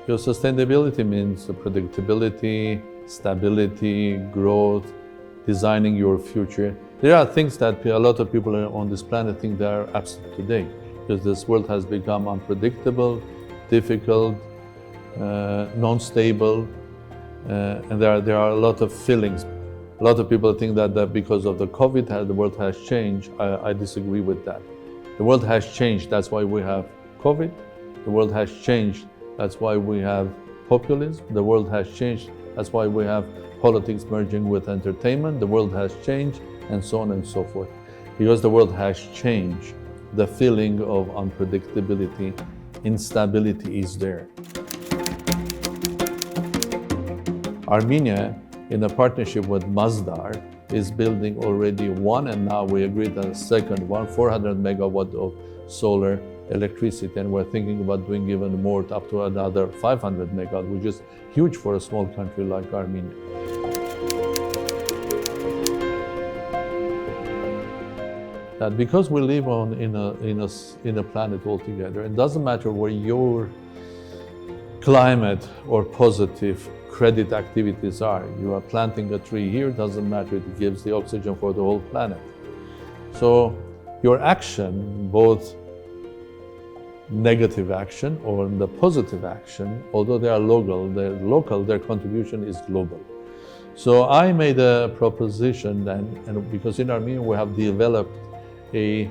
Your sustainability means predictability, stability, growth, designing your future. There are things that a lot of people on this planet think they are absent today, because this world has become unpredictable, difficult, non-stable, and there are a lot of feelings. A lot of people think that because of the COVID, the world has changed. I disagree with that. The world has changed, that's why we have COVID. The world has changed, that's why we have populism. The world has changed, that's why we have politics merging with entertainment. The world has changed, and so on and so forth. Because the world has changed, the feeling of unpredictability, instability is there. Armenia, in a partnership with Masdar, is building already one, and now we agreed on a second one, 400 megawatt of solar electricity, and we're thinking about doing even more, up to another 500 megawatt, which is huge for a small country like Armenia. That because we live in a planet altogether, it doesn't matter where your climate or positive credit activities are. You are planting a tree here, doesn't matter, it gives the oxygen for the whole planet. So your action, both negative action or the positive action, although they are local, their contribution is global. So I made a proposition and because in Armenia we have developed a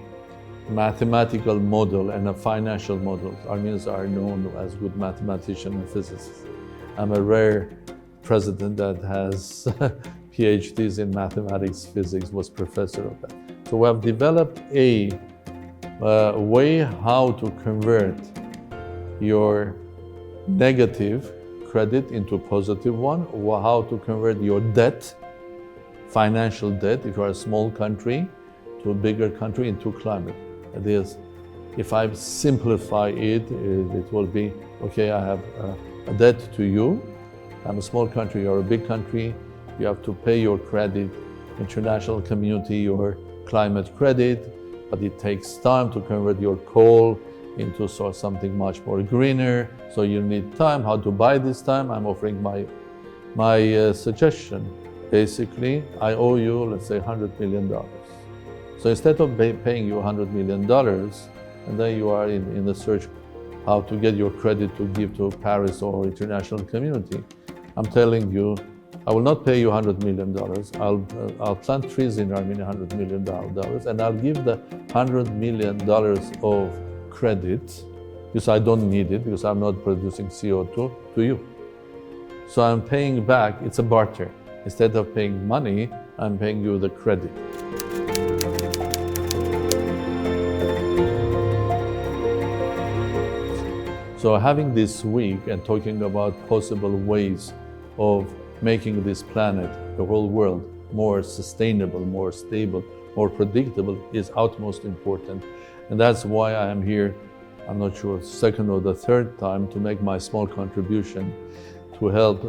mathematical model and a financial model. Armenians are known as good mathematicians and physicists. I'm a rare president that has PhDs in mathematics, physics, was professor of that. So we have developed a way how to convert your negative credit into positive one, or how to convert your debt, financial debt, if you're a small country, to a bigger country, into climate. That is, if I simplify it, it will be, okay, I have a debt to you. I'm a small country, you're a big country. You have to pay your credit, international community, your climate credit, but it takes time to convert your coal into something much more greener. So you need time. How to buy this time? I'm offering my suggestion. Basically, I owe you, let's say, $100 million. So instead of paying you $100 million, and then you are in the search how to get your credit to give to Paris or international community, I'm telling you, I will not pay you $100 million. I'll plant trees in Armenia, $100 million, and I'll give the $100 million of credit, because I don't need it, because I'm not producing CO2, to you. So I'm paying back, it's a barter. Instead of paying money, I'm paying you the credit. So having this week and talking about possible ways of making this planet, the whole world, more sustainable, more stable, more predictable is utmost important. And that's why I am here, I'm not sure, second or the third time, to make my small contribution to help,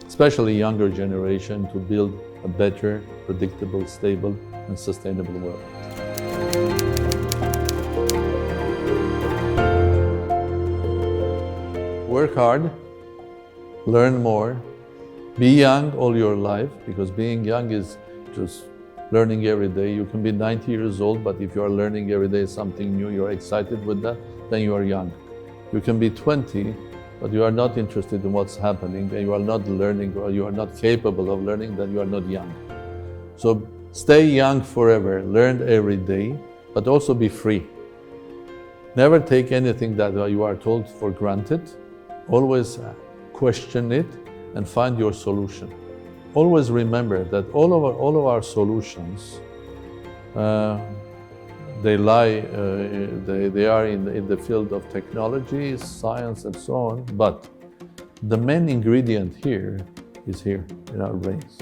especially younger generation, to build a better, predictable, stable, and sustainable world. Work hard, learn more, be young all your life, because being young is just learning every day. You can be 90 years old, but if you are learning every day something new, you're excited with that, then you are young. You can be 20, but you are not interested in what's happening, and you are not learning, or you are not capable of learning, then you are not young. So stay young forever, learn every day, but also be free. Never take anything that you are told for granted. Always question it and find your solution. Always remember that all of our solutions, they are in the field of technology, science, and so on. But the main ingredient here is here in our brains.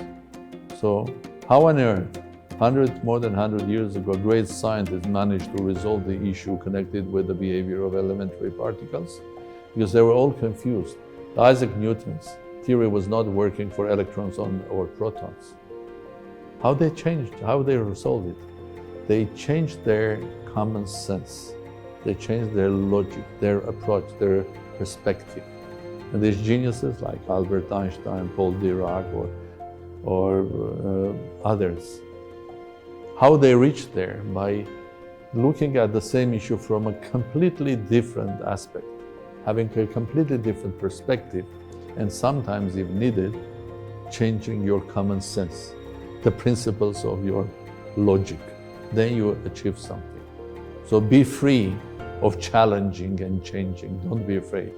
So how on earth, more than 100 years ago, great scientists managed to resolve the issue connected with the behavior of elementary particles? Because they were all confused. Isaac Newton's theory was not working for electrons or protons. How they changed, how they resolved it? They changed their common sense. They changed their logic, their approach, their perspective. And these geniuses like Albert Einstein, Paul Dirac, or others, how they reached there by looking at the same issue from a completely different aspect, having a completely different perspective, and sometimes, if needed, changing your common sense, the principles of your logic. Then you achieve something. So be free of challenging and changing. Don't be afraid.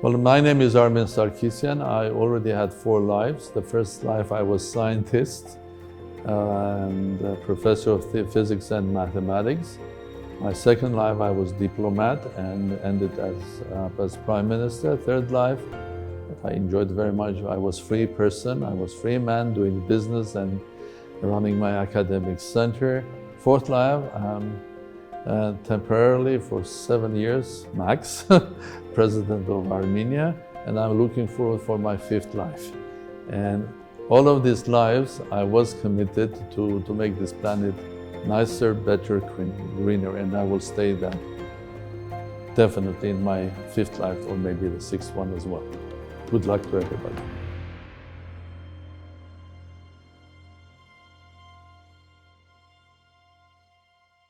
Well, my name is Armեն Սարգսյani. I already had 4 lives. The first life I was scientist and professor of physics and mathematics. My second life I was diplomat and ended as prime minister. Third life I enjoyed very much. I was free person. I was free man doing business and running my academic center. Fourth life, temporarily for 7 years max, president of Armenia, and I'm looking forward for my 5th life. And all of these lives, I was committed to make this planet nicer, better, greener, and I will stay that definitely in my 5th life or maybe the 6th one as well. Good luck to everybody.